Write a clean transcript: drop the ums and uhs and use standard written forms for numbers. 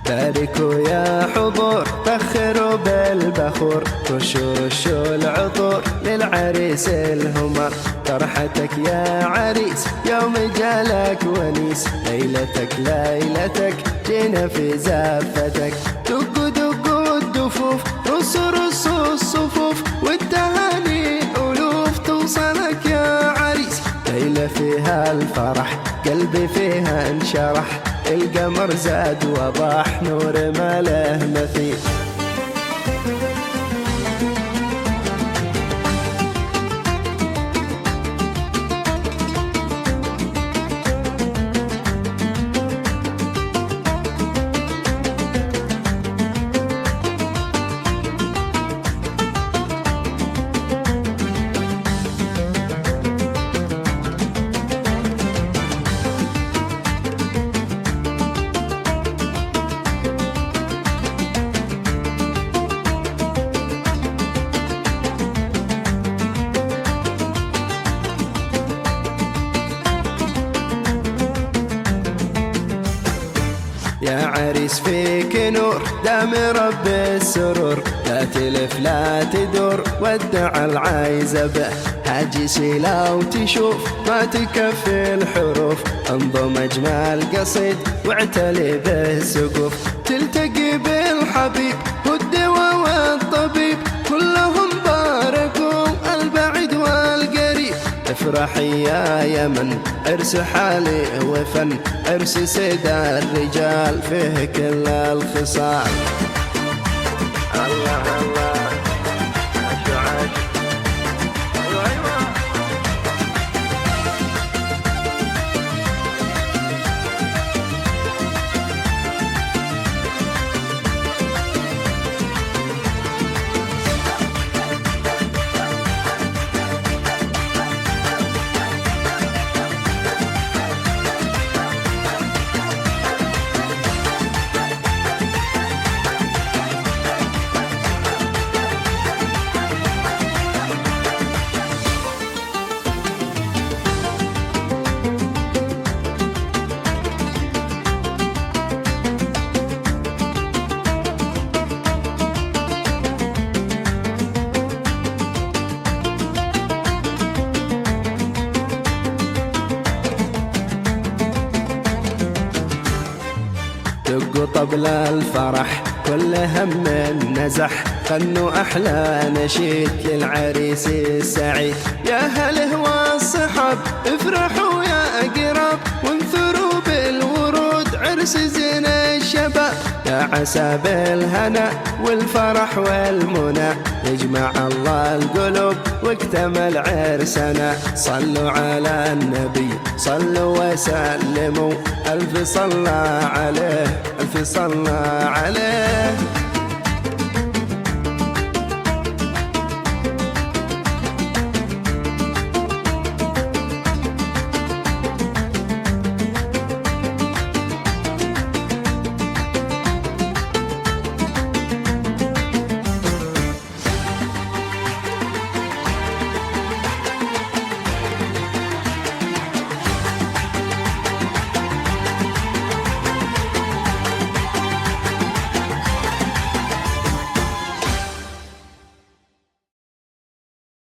باركوا يا حضور، بخروا بالبخور، رشوا العطور للعريس الهمر. فرحتك يا عريس يوم جالك ونيس، ليلتك جينا في زفتك. دقوا الدفوف، رصوا الصفوف، والتهاني ألوف توصلك يا عريس. ليلة فيها الفرح قلبي فيها انشرح، القمر زاد وضاح نور ما له مثيل. يا عريس فيك نور دام رب السرور، لا تلف لا تدور ودع العايزة به. هاجسي لو تشوف ما تكفي الحروف، انظم اجمل قصيد واعتلي به السقوف. تلتقي بالحبيب والدواء والطبيب، كلهم باركوا البعيد والقريب. افرحي يا يمن عرس حالي وفن، عرس سيد الرجال فيه كل الخصال. الله الله عاش أيوة. دقوا طبل الفرح كل هم نزح، غنوا أحلى نشيد للعريس السعيد. يا هله والصحاب افرحوا يا أقرب، وانثروا بالورود عرس زين الشباب. يا عسى بالهنا والفرح والمنى، يجمع الله القلوب واكتمل عرسنا. صلوا على النبي صلوا وسلموا، ألف صلى عليه ألف صلى عليه.